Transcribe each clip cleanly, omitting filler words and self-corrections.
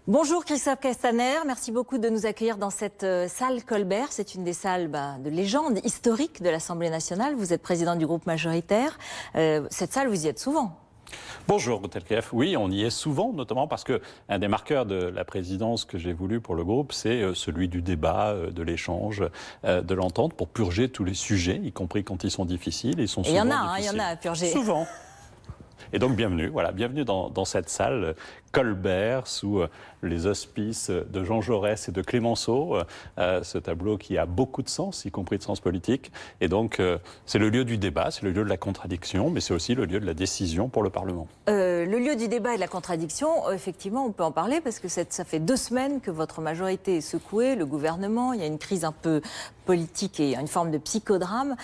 Bonjour Christophe Castaner, merci beaucoup de nous accueillir dans cette salle Colbert. C'est une des salles de légende historique de l'Assemblée nationale. Vous êtes président du groupe majoritaire. Cette salle, vous y êtes souvent. Bonjour Telkef, oui on y est souvent, notamment parce que un des marqueurs de la présidence que j'ai voulu pour le groupe, c'est celui du débat, de l'échange, de l'entente pour purger tous les sujets, y compris quand ils sont difficiles. Ils sont souvent difficiles. Il y en a à purger. Souvent. Et donc bienvenue, bienvenue dans cette salle Colbert sous les auspices de Jean Jaurès et de Clémenceau, ce tableau qui a beaucoup de sens, y compris de sens politique. Et donc c'est le lieu du débat, c'est le lieu de la contradiction, mais c'est aussi le lieu de la décision pour le Parlement. Le lieu du débat et de la contradiction, effectivement, on peut en parler parce que ça fait 2 semaines que votre majorité est secouée, le gouvernement, il y a une crise un peu politique et une forme de psychodrame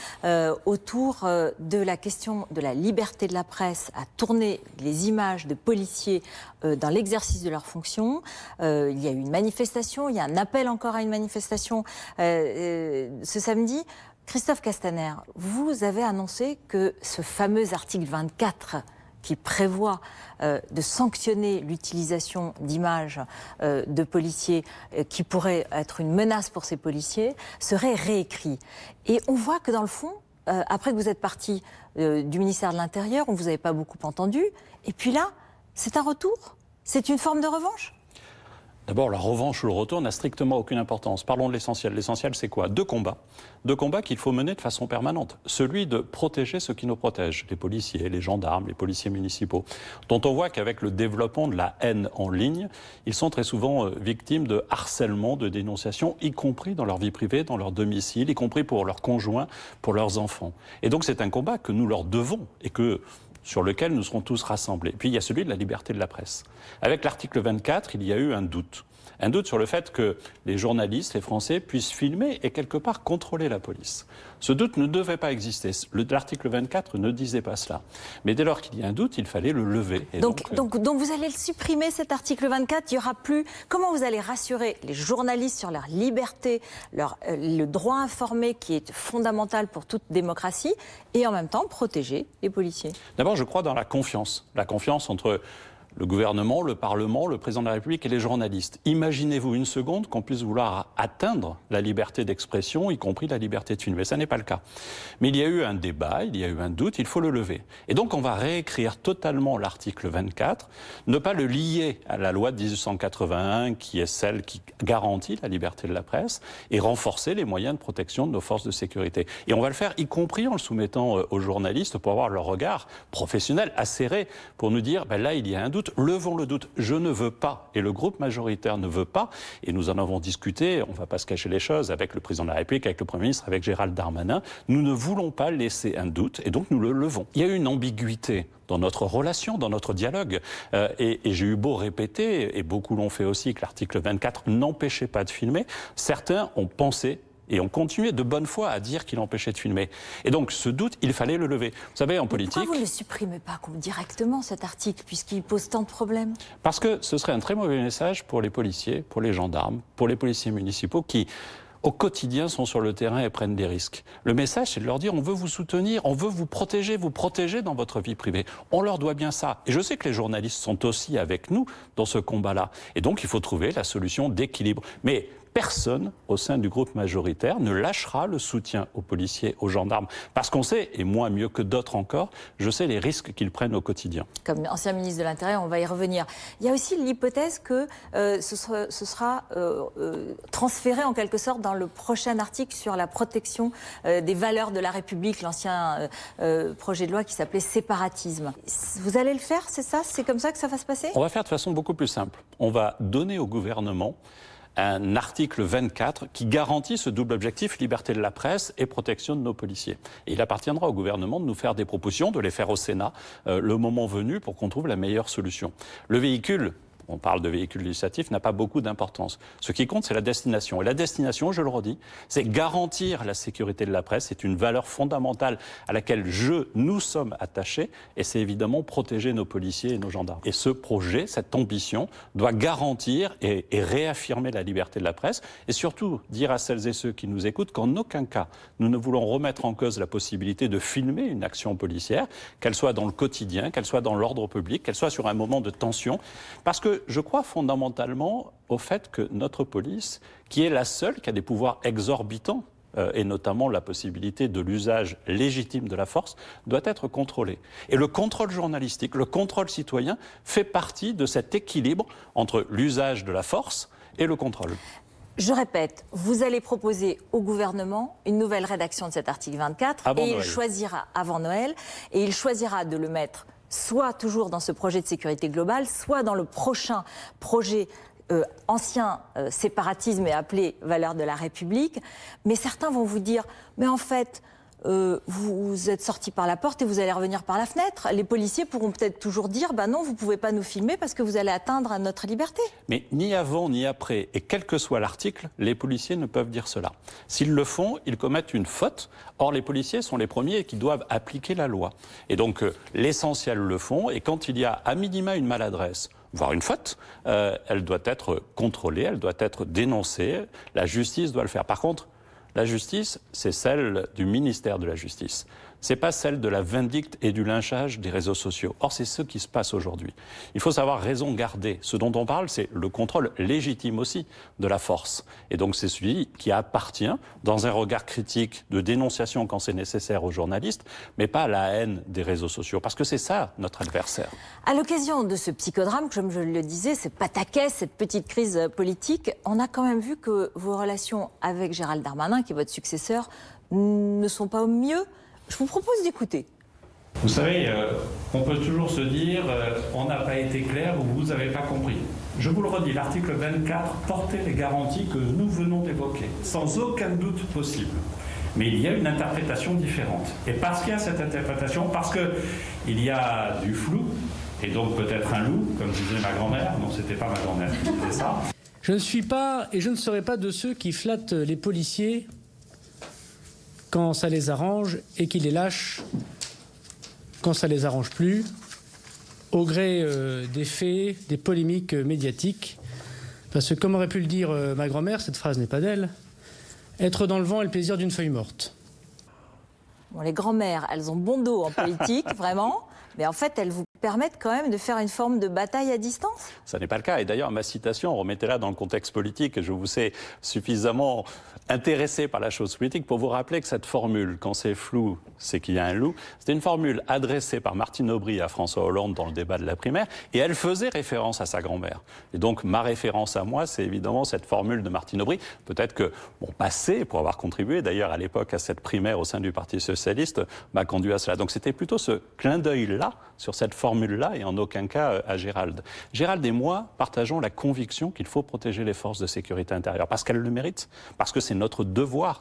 autour de la question de la liberté de la presse à tourner les images de policiers dans l'exercice de leurs fonctions. Il y a eu une manifestation, il y a un appel encore à une manifestation ce samedi. Christophe Castaner, vous avez annoncé que ce fameux article 24 qui prévoit de sanctionner l'utilisation d'images de policiers qui pourraient être une menace pour ces policiers, serait réécrit. Et on voit que dans le fond, après que vous êtes parti du ministère de l'Intérieur, on ne vous avait pas beaucoup entendu, et puis là, c'est un retour? C'est une forme de revanche? D'abord, la revanche ou le retour n'a strictement aucune importance. Parlons de l'essentiel. L'essentiel, c'est quoi? Deux combats qu'il faut mener de façon permanente. Celui de protéger ceux qui nous protègent, les policiers, les gendarmes, les policiers municipaux, dont on voit qu'avec le développement de la haine en ligne, ils sont très souvent victimes de harcèlement, de dénonciation, y compris dans leur vie privée, dans leur domicile, y compris pour leurs conjoints, pour leurs enfants. Et donc c'est un combat que nous leur devons et sur lequel nous serons tous rassemblés. Puis il y a celui de la liberté de la presse. Avec l'article 24, il y a eu un doute. Un doute sur le fait que les journalistes, les Français, puissent filmer et quelque part contrôler la police. Ce doute ne devait pas exister. L'article 24 ne disait pas cela. Mais dès lors qu'il y a un doute, il fallait le lever. Et donc vous allez le supprimer, cet article 24, il n'y aura plus... Comment vous allez rassurer les journalistes sur leur liberté, le droit informé qui est fondamental pour toute démocratie, et en même temps protéger les policiers? D'abord, je crois dans la confiance entre le gouvernement, le Parlement, le président de la République et les journalistes. Imaginez-vous une seconde qu'on puisse vouloir atteindre la liberté d'expression, y compris la liberté de filmer. Ça n'est pas le cas. Mais il y a eu un débat, il y a eu un doute, il faut le lever. Et donc on va réécrire totalement l'article 24, ne pas le lier à la loi de 1881, qui est celle qui garantit la liberté de la presse, et renforcer les moyens de protection de nos forces de sécurité. Et on va le faire, y compris en le soumettant aux journalistes, pour avoir leur regard professionnel acéré, pour nous dire, là il y a un doute. Levons le doute. Je ne veux pas, et le groupe majoritaire ne veut pas, et nous en avons discuté, on ne va pas se cacher les choses, avec le président de la République, avec le Premier ministre, avec Gérald Darmanin, nous ne voulons pas laisser un doute, et donc nous le levons. Il y a eu une ambiguïté dans notre relation, dans notre dialogue, et j'ai eu beau répéter, et beaucoup l'ont fait aussi, que l'article 24 n'empêchait pas de filmer. Certains ont pensé et on continuait de bonne foi à dire qu'il empêchait de filmer. Et donc, ce doute, il fallait le lever. Vous savez, en politique... Pourquoi vous ne le supprimez pas directement, cet article, puisqu'il pose tant de problèmes? Parce que ce serait un très mauvais message pour les policiers, pour les gendarmes, pour les policiers municipaux qui, au quotidien, sont sur le terrain et prennent des risques. Le message, c'est de leur dire, on veut vous soutenir, on veut vous protéger dans votre vie privée. On leur doit bien ça. Et je sais que les journalistes sont aussi avec nous dans ce combat-là. Et donc, il faut trouver la solution d'équilibre. Mais personne au sein du groupe majoritaire ne lâchera le soutien aux policiers, aux gendarmes. Parce qu'on sait, et moi mieux que d'autres encore, je sais les risques qu'ils prennent au quotidien. Comme ancien ministre de l'Intérieur, on va y revenir. Il y a aussi l'hypothèse que ce sera transféré en quelque sorte dans le prochain article sur la protection des valeurs de la République, l'ancien projet de loi qui s'appelait séparatisme. Vous allez le faire, c'est ça? C'est comme ça que ça va se passer? On va faire de façon beaucoup plus simple. On va donner au gouvernement un article 24 qui garantit ce double objectif, liberté de la presse et protection de nos policiers. Et il appartiendra au gouvernement de nous faire des propositions, de les faire au Sénat, le moment venu, pour qu'on trouve la meilleure solution. Le véhicule, on parle de véhicule législatif, n'a pas beaucoup d'importance. Ce qui compte, c'est la destination. Et la destination, je le redis, c'est garantir la sécurité de la presse. C'est une valeur fondamentale à laquelle nous sommes attachés. Et c'est évidemment protéger nos policiers et nos gendarmes. Et ce projet, cette ambition, doit garantir et réaffirmer la liberté de la presse. Et surtout, dire à celles et ceux qui nous écoutent qu'en aucun cas, nous ne voulons remettre en cause la possibilité de filmer une action policière, qu'elle soit dans le quotidien, qu'elle soit dans l'ordre public, qu'elle soit sur un moment de tension. Parce que que je crois fondamentalement au fait que notre police, qui est la seule qui a des pouvoirs exorbitants, et notamment la possibilité de l'usage légitime de la force, doit être contrôlée. Et le contrôle journalistique, le contrôle citoyen fait partie de cet équilibre entre l'usage de la force et le contrôle. Je répète, vous allez proposer au gouvernement une nouvelle rédaction de cet article 24 avant et Noël. il choisira avant Noël et il choisira de le mettre soit toujours dans ce projet de sécurité globale, soit dans le prochain projet ancien séparatisme et appelé valeurs de la République. Mais certains vont vous dire, mais en fait, vous êtes sortis par la porte et vous allez revenir par la fenêtre. Les policiers pourront peut-être toujours dire, bah non, vous ne pouvez pas nous filmer parce que vous allez atteindre notre liberté. Mais ni avant ni après, et quel que soit l'article, les policiers ne peuvent dire cela. S'ils le font, ils commettent une faute. Or, les policiers sont les premiers qui doivent appliquer la loi. Et donc, l'essentiel le font, et quand il y a à minima une maladresse, voire une faute, elle doit être contrôlée, elle doit être dénoncée, la justice doit le faire. Par contre, la justice, c'est celle du ministère de la Justice. C'est pas celle de la vindicte et du lynchage des réseaux sociaux. Or, c'est ce qui se passe aujourd'hui. Il faut savoir raison garder. Ce dont on parle, c'est le contrôle légitime aussi de la force. Et donc, c'est celui qui appartient, dans un regard critique de dénonciation quand c'est nécessaire aux journalistes, mais pas à la haine des réseaux sociaux. Parce que c'est ça, notre adversaire. À l'occasion de ce psychodrame, comme je le disais, ce pataquès, cette petite crise politique, on a quand même vu que vos relations avec Gérald Darmanin, qui est votre successeur, ne sont pas au mieux. Je vous propose d'écouter. Vous savez, on peut toujours se dire on n'a pas été clair ou vous n'avez pas compris. Je vous le redis, l'article 24 portait les garanties que nous venons d'évoquer, sans aucun doute possible. Mais il y a une interprétation différente. Et parce qu'il y a cette interprétation, parce qu'il y a du flou, et donc peut-être un loup, comme disait ma grand-mère, non, c'était pas ma grand-mère qui disait ça. Je ne suis pas et je ne serai pas de ceux qui flattent les policiers quand ça les arrange et qui les lâchent quand ça les arrange plus, au gré des faits, des polémiques médiatiques. Parce que comme aurait pu le dire ma grand-mère, cette phrase n'est pas d'elle, être dans le vent est le plaisir d'une feuille morte. Bon, les grand-mères, elles ont bon dos en politique, vraiment, mais en fait, elles vous permettent quand même de faire une forme de bataille à distance. Ça n'est pas le cas. Et d'ailleurs, ma citation, remettez-la dans le contexte politique. Je vous sais suffisamment intéressé par la chose politique pour vous rappeler que cette formule, quand c'est flou, c'est qu'il y a un loup, c'était une formule adressée par Martine Aubry à François Hollande dans le débat de la primaire, et elle faisait référence à sa grand-mère. Et donc, ma référence à moi, c'est évidemment cette formule de Martine Aubry. Peut-être que mon passé, pour avoir contribué d'ailleurs à l'époque à cette primaire au sein du Parti socialiste, m'a conduit à cela. Donc, c'était plutôt ce clin d'œil-là, sur cette formule-là, et en aucun cas à Gérald. Gérald et moi partageons la conviction qu'il faut protéger les forces de sécurité intérieure, parce qu'elles le méritent, parce que c'est notre devoir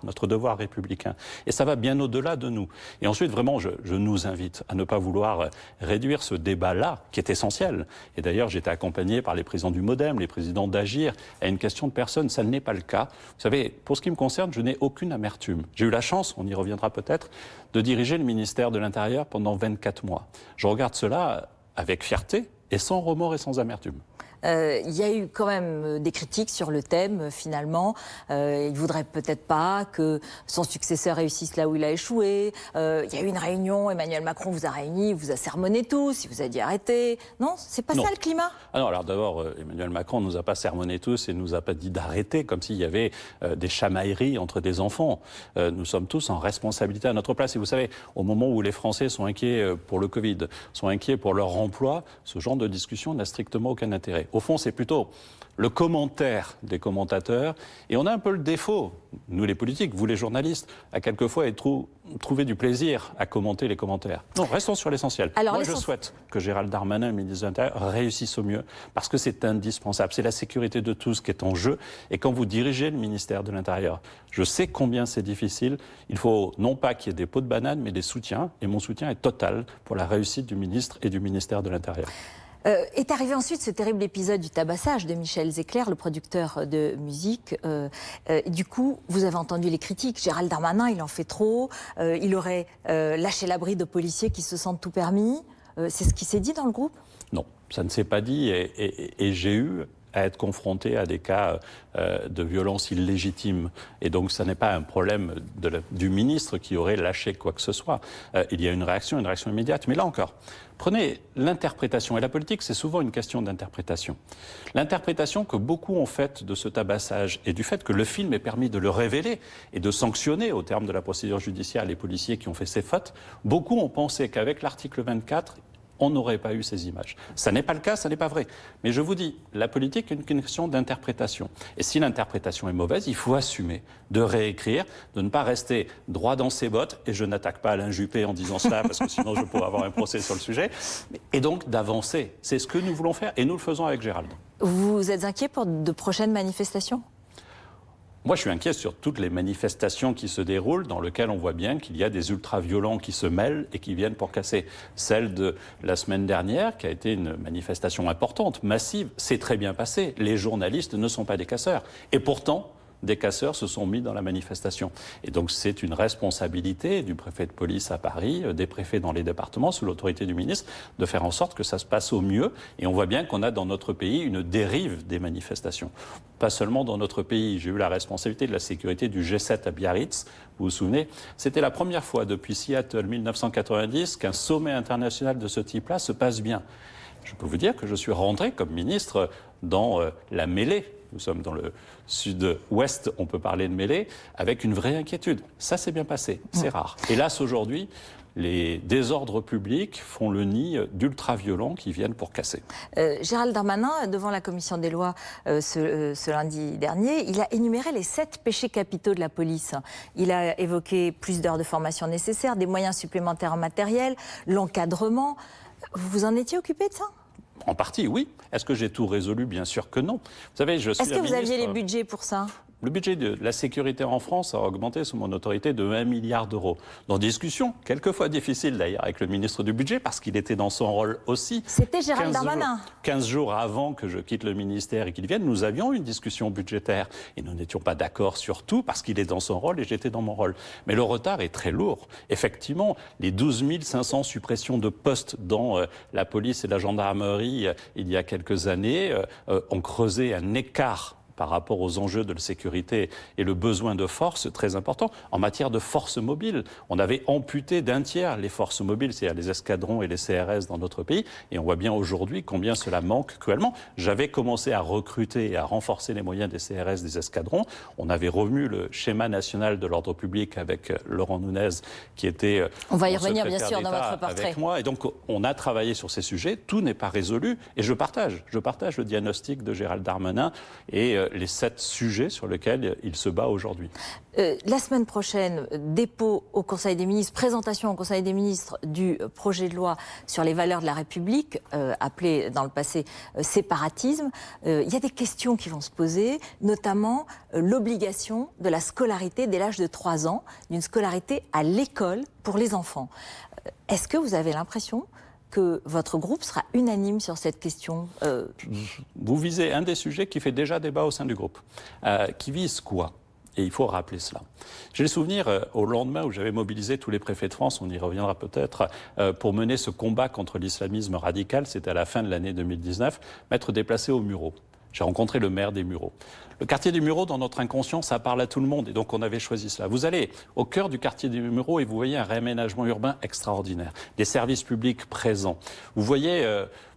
républicain. Et ça va bien au-delà de nous. Et ensuite, vraiment, je nous invite à ne pas vouloir réduire ce débat-là, qui est essentiel. Et d'ailleurs, j'étais accompagné par les présidents du MoDem, les présidents d'Agir, à une question de personne. Ça n'est pas le cas. Vous savez, pour ce qui me concerne, je n'ai aucune amertume. J'ai eu la chance, on y reviendra peut-être, de diriger le ministère de l'Intérieur pendant 24 mois. Je regarde cela avec fierté et sans remords et sans amertume. Il y a eu quand même des critiques sur le thème, finalement. Il ne voudrait peut-être pas que son successeur réussisse là où il a échoué. Il y a eu une réunion, Emmanuel Macron vous a réunis, vous a sermonné tous, il vous a dit arrêtez. Non, c'est pas ça le climat. Ah non, alors d'abord, Emmanuel Macron ne nous a pas sermonné tous et ne nous a pas dit d'arrêter, comme s'il y avait des chamailleries entre des enfants. Nous sommes tous en responsabilité à notre place. Et vous savez, au moment où les Français sont inquiets pour le Covid, sont inquiets pour leur emploi, ce genre de discussion n'a strictement aucun intérêt. Au fond, c'est plutôt le commentaire des commentateurs. Et on a un peu le défaut, nous les politiques, vous les journalistes, à quelquefois trouver du plaisir à commenter les commentaires. Non, restons sur l'essentiel. Moi, je souhaite que Gérald Darmanin, ministre de l'Intérieur, réussisse au mieux, parce que c'est indispensable. C'est la sécurité de tous qui est en jeu. Et quand vous dirigez le ministère de l'Intérieur, je sais combien c'est difficile. Il faut non pas qu'il y ait des pots de banane, mais des soutiens. Et mon soutien est total pour la réussite du ministre et du ministère de l'Intérieur. Est arrivé ensuite ce terrible épisode du tabassage de Michel Zecler, le producteur de musique. Du coup, vous avez entendu les critiques. Gérald Darmanin, il en fait trop. Il aurait lâché la bride aux policiers qui se sentent tout permis. C'est ce qui s'est dit dans le groupe ? Non, ça ne s'est pas dit. Et j'ai eu à être confrontés à des cas de violence illégitime. Et donc, ça n'est pas un problème du ministre qui aurait lâché quoi que ce soit. Il y a une réaction immédiate. Mais là encore, prenez l'interprétation. Et la politique, c'est souvent une question d'interprétation. L'interprétation que beaucoup ont faite de ce tabassage et du fait que le film ait permis de le révéler et de sanctionner, au terme de la procédure judiciaire, les policiers qui ont fait ces fautes, beaucoup ont pensé qu'avec l'article 24, on n'aurait pas eu ces images. Ça n'est pas le cas, ça n'est pas vrai. Mais je vous dis, la politique est une question d'interprétation. Et si l'interprétation est mauvaise, il faut assumer de réécrire, de ne pas rester droit dans ses bottes. Et je n'attaque pas Alain Juppé en disant cela, parce que sinon je pourrais avoir un procès sur le sujet. Et donc d'avancer. C'est ce que nous voulons faire, et nous le faisons avec Gérald. Vous êtes inquiet pour de prochaines manifestations ? Moi, je suis inquiet sur toutes les manifestations qui se déroulent, dans lesquelles on voit bien qu'il y a des ultra-violents qui se mêlent et qui viennent pour casser. Celle de la semaine dernière, qui a été une manifestation importante, massive, c'est très bien passé. Les journalistes ne sont pas des casseurs. Et pourtant, des casseurs se sont mis dans la manifestation. Et donc c'est une responsabilité du préfet de police à Paris, des préfets dans les départements, sous l'autorité du ministre, de faire en sorte que ça se passe au mieux. Et on voit bien qu'on a dans notre pays une dérive des manifestations. Pas seulement dans notre pays. J'ai eu la responsabilité de la sécurité du G7 à Biarritz. Vous vous souvenez, c'était la première fois depuis Seattle 1990 qu'un sommet international de ce type-là se passe bien. Je peux vous dire que je suis rentré comme ministre dans la mêlée. Nous sommes dans le sud-ouest, on peut parler de mêlée, avec une vraie inquiétude. Ça s'est bien passé, c'est rare. Hélas, aujourd'hui, les désordres publics font le nid d'ultra-violents qui viennent pour casser. Gérald Darmanin, devant la commission des lois ce lundi dernier, il a énuméré les 7 péchés capitaux de la police. Il a évoqué plus d'heures de formation nécessaires, des moyens supplémentaires en matériel, l'encadrement. Vous vous en étiez occupé de ça ? En partie, oui. Est-ce que j'ai tout résolu? Bien sûr que non. Vous savez, je suis Est-ce que vous aviez les budgets pour ça? Le budget de la sécurité en France a augmenté sous mon autorité de 1 milliard d'euros. Dans discussion, quelquefois difficile d'ailleurs, avec le ministre du Budget, parce qu'il était dans son rôle aussi. C'était Gérald Darmanin. 15 jours avant que je quitte le ministère et qu'il vienne, nous avions une discussion budgétaire. Et nous n'étions pas d'accord sur tout, parce qu'il est dans son rôle et j'étais dans mon rôle. Mais le retard est très lourd. Effectivement, les 12 500 suppressions de postes dans la police et la gendarmerie il y a quelques années ont creusé un écart par rapport aux enjeux de la sécurité et le besoin de force très important. En matière de forces mobiles, on avait amputé d'un tiers les forces mobiles, c'est-à-dire les escadrons et les CRS dans notre pays, et on voit bien aujourd'hui combien cela manque cruellement. J'avais commencé à recruter et à renforcer les moyens des CRS, des escadrons. On avait revu le schéma national de l'ordre public avec Laurent Nunez, qui était on va y revenir bien sûr dans votre portrait. Avec moi, et donc on a travaillé sur ces sujets. Tout n'est pas résolu, et je partage le diagnostic de Gérald Darmanin et les 7 sujets sur lesquels il se bat aujourd'hui. La semaine prochaine, dépôt au Conseil des ministres, présentation au Conseil des ministres du projet de loi sur les valeurs de la République, appelé dans le passé séparatisme. Il y a des questions qui vont se poser, notamment l'obligation de la scolarité dès l'âge de 3 ans, d'une scolarité à l'école pour les enfants. Est-ce que vous avez l'impression que votre groupe sera unanime sur cette question? Vous visez un des sujets qui fait déjà débat au sein du groupe. Qui vise quoi? Et il faut rappeler cela. J'ai le souvenir, au lendemain où j'avais mobilisé tous les préfets de France, on y reviendra peut-être, pour mener ce combat contre l'islamisme radical, c'était à la fin de l'année 2019, m'être déplacé aux Mureaux. J'ai rencontré le maire des Mureaux. Le quartier des Mureaux, dans notre inconscient, ça parle à tout le monde. Et donc, on avait choisi cela. Vous allez au cœur du quartier des Mureaux et vous voyez un réaménagement urbain extraordinaire. Des services publics présents. Vous voyez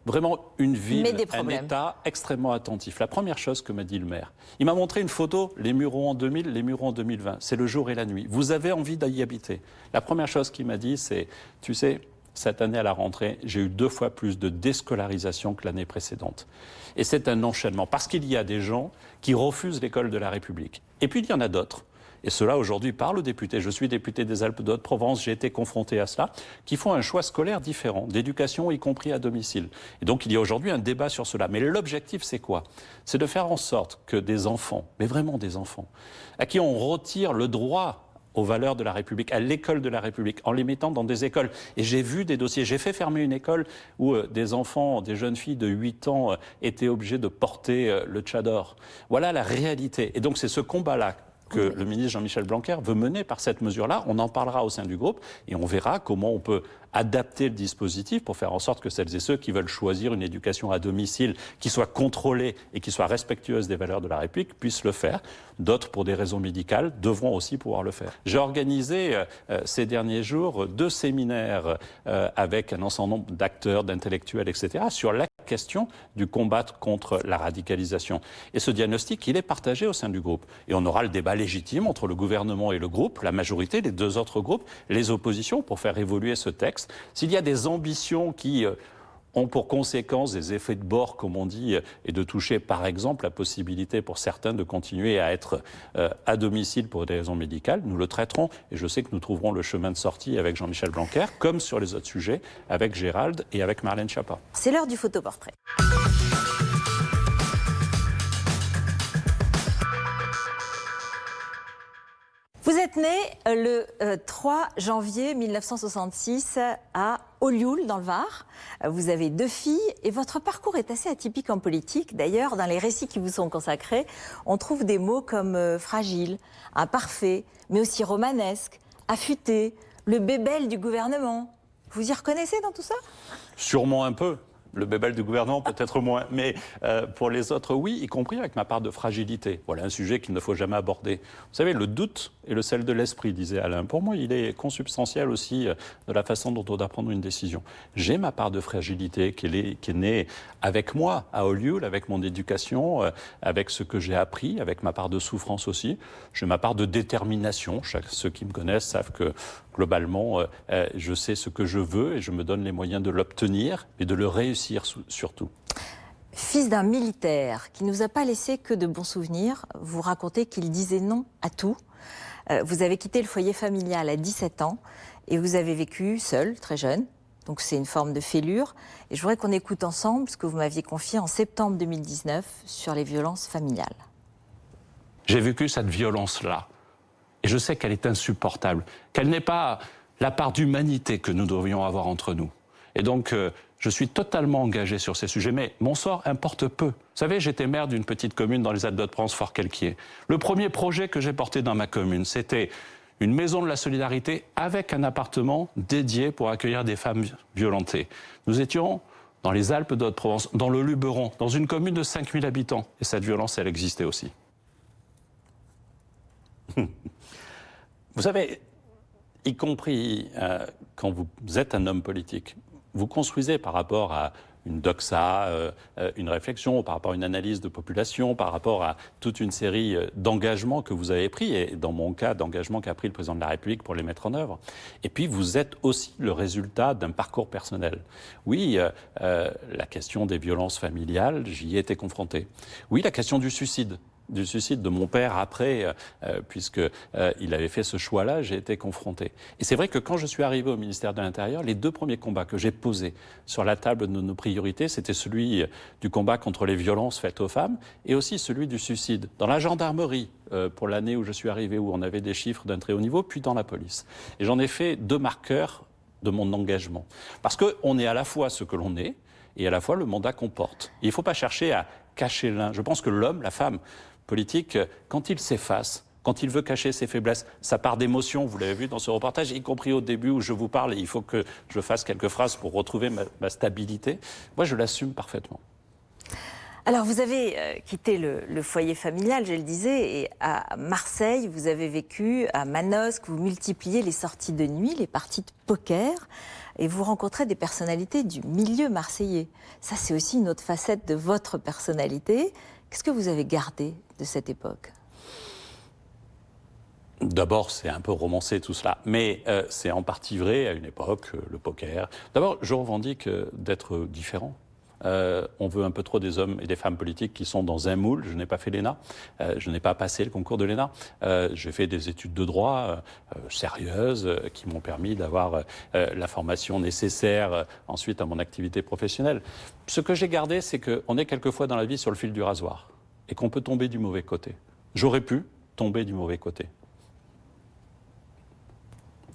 vraiment une ville, un État extrêmement attentif. La première chose que m'a dit le maire, il m'a montré une photo, les Mureaux en 2000, les Mureaux en 2020. C'est le jour et la nuit. Vous avez envie d'y habiter. La première chose qu'il m'a dit, c'est, tu sais, cette année à la rentrée, j'ai eu 2 fois plus de déscolarisation que l'année précédente. Et c'est un enchaînement, parce qu'il y a des gens qui refusent l'école de la République. Et puis il y en a d'autres, et cela aujourd'hui parle aux députés. Je suis député des Alpes de Haute-Provence, j'ai été confronté à cela, qui font un choix scolaire différent, d'éducation y compris à domicile. Et donc il y a aujourd'hui un débat sur cela. Mais l'objectif, c'est quoi? C'est de faire en sorte que des enfants, mais vraiment des enfants, à qui on retire le droit aux valeurs de la République, à l'école de la République, en les mettant dans des écoles. Et j'ai vu des dossiers, j'ai fait fermer une école où des enfants, des jeunes filles de 8 ans étaient obligés de porter le tchador. Voilà la réalité. Et donc c'est ce combat-là que le ministre Jean-Michel Blanquer veut mener par cette mesure-là. On en parlera au sein du groupe et on verra comment on peut adapter le dispositif pour faire en sorte que celles et ceux qui veulent choisir une éducation à domicile qui soit contrôlée et qui soit respectueuse des valeurs de la République puissent le faire. D'autres, pour des raisons médicales, devront aussi pouvoir le faire. J'ai organisé ces derniers jours 2 séminaires avec un ensemble nombre d'acteurs, d'intellectuels, etc., sur la question du combat contre la radicalisation. Et ce diagnostic, il est partagé au sein du groupe. Et on aura le débat légitime entre le gouvernement et le groupe, la majorité, les 2 autres groupes, les oppositions, pour faire évoluer ce texte. S'il y a des ambitions qui ont pour conséquence des effets de bord, comme on dit, et de toucher par exemple la possibilité pour certains de continuer à être à domicile pour des raisons médicales, nous le traiterons et je sais que nous trouverons le chemin de sortie avec Jean-Michel Blanquer, comme sur les autres sujets, avec Gérald et avec Marlène Schiappa. C'est l'heure du photoportrait. Vous êtes né le 3 janvier 1966 à Ollioules, dans le Var. Vous avez 2 filles et votre parcours est assez atypique en politique. D'ailleurs, dans les récits qui vous sont consacrés, on trouve des mots comme fragile, imparfait, mais aussi romanesque, affûté, le bébel du gouvernement. Vous y reconnaissez dans tout ça? Sûrement un peu. Le bébel du gouvernement, peut-être moins. Mais pour les autres, oui, y compris avec ma part de fragilité. Voilà un sujet qu'il ne faut jamais aborder. Vous savez, le doute est le sel de l'esprit, disait Alain. Pour moi, il est consubstantiel aussi de la façon dont on doit prendre une décision. J'ai ma part de fragilité qui est née avec moi, à Ollioules, avec mon éducation, avec ce que j'ai appris, avec ma part de souffrance aussi. J'ai ma part de détermination. Ceux qui me connaissent savent que, globalement, je sais ce que je veux et je me donne les moyens de l'obtenir et de le réussir surtout. Fils d'un militaire qui ne nous a pas laissé que de bons souvenirs, vous racontez qu'il disait non à tout. Vous avez quitté le foyer familial à 17 ans et vous avez vécu seul, très jeune. Donc c'est une forme de fêlure. Et je voudrais qu'on écoute ensemble ce que vous m'aviez confié en septembre 2019 sur les violences familiales. J'ai vécu cette violence-là. Et je sais qu'elle est insupportable, qu'elle n'est pas la part d'humanité que nous devrions avoir entre nous. Et donc, je suis totalement engagé sur ces sujets, mais mon sort importe peu. Vous savez, j'étais maire d'une petite commune dans les Alpes-de-Haute-Provence, Fort-Quelquier. Le premier projet que j'ai porté dans ma commune, c'était une maison de la solidarité avec un appartement dédié pour accueillir des femmes violentées. Nous étions dans les Alpes-de-Haute-Provence, dans le Luberon, dans une commune de 5000 habitants. Et cette violence, elle existait aussi. Vous savez, y compris quand vous êtes un homme politique, vous construisez par rapport à une doxa, une réflexion, par rapport à une analyse de population, par rapport à toute une série d'engagements que vous avez pris, et dans mon cas, d'engagements qu'a pris le président de la République pour les mettre en œuvre. Et puis, vous êtes aussi le résultat d'un parcours personnel. Oui, la question des violences familiales, j'y ai été confronté. Oui, la question du suicide de mon père après, puisqu'il avait fait ce choix-là, j'ai été confronté. Et c'est vrai que quand je suis arrivé au ministère de l'Intérieur, les 2 premiers combats que j'ai posés sur la table de nos priorités, c'était celui du combat contre les violences faites aux femmes et aussi celui du suicide. Dans la gendarmerie, pour l'année où je suis arrivé, où on avait des chiffres d'un très haut niveau, puis dans la police. Et j'en ai fait 2 marqueurs de mon engagement. Parce qu'on est à la fois ce que l'on est et à la fois le mandat qu'on porte. Et il ne faut pas chercher à cacher l'un. Je pense que l'homme, la femme politique, quand il s'efface, quand il veut cacher ses faiblesses, sa part d'émotion, vous l'avez vu dans ce reportage, y compris au début où je vous parle, et il faut que je fasse quelques phrases pour retrouver ma stabilité, moi je l'assume parfaitement. Alors vous avez quitté le foyer familial, je le disais, et à Marseille, vous avez vécu à Manosque, vous multipliez les sorties de nuit, les parties de poker, et vous rencontrez des personnalités du milieu marseillais. Ça, c'est aussi une autre facette de votre personnalité. Qu'est-ce que vous avez gardé de cette époque ? D'abord, c'est un peu romancé tout cela, mais c'est en partie vrai à une époque, le poker. D'abord, je revendique d'être différent. On veut un peu trop des hommes et des femmes politiques qui sont dans un moule. Je n'ai pas fait l'ENA, je n'ai pas passé le concours de l'ENA. J'ai fait des études de droit sérieuses qui m'ont permis d'avoir la formation nécessaire ensuite à mon activité professionnelle. Ce que j'ai gardé, c'est qu'on est quelquefois dans la vie sur le fil du rasoir et qu'on peut tomber du mauvais côté. J'aurais pu tomber du mauvais côté.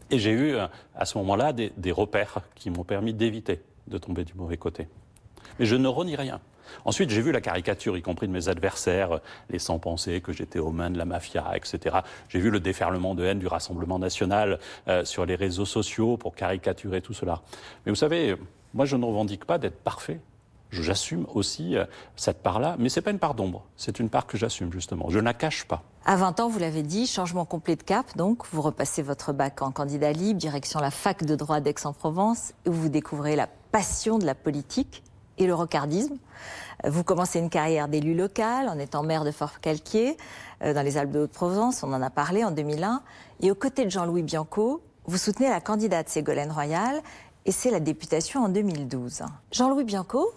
Et j'ai eu à ce moment-là des repères qui m'ont permis d'éviter de tomber du mauvais côté. Mais je ne renie rien. Ensuite, j'ai vu la caricature, y compris de mes adversaires, laissant penser que j'étais aux mains de la mafia, etc. J'ai vu le déferlement de haine du Rassemblement national sur les réseaux sociaux pour caricaturer tout cela. Mais vous savez, moi, je ne revendique pas d'être parfait. J'assume aussi cette part-là, mais ce n'est pas une part d'ombre, c'est une part que j'assume justement, je ne la cache pas. À 20 ans, vous l'avez dit, changement complet de cap, donc vous repassez votre bac en candidat libre, direction la fac de droit d'Aix-en-Provence, où vous découvrez la passion de la politique et le rocardisme. Vous commencez une carrière d'élu local en étant maire de Forcalquier, dans les Alpes de Haute-Provence, on en a parlé en 2001, et aux côtés de Jean-Louis Bianco, vous soutenez la candidate Ségolène Royal, et c'est la députation en 2012. Jean-Louis Bianco,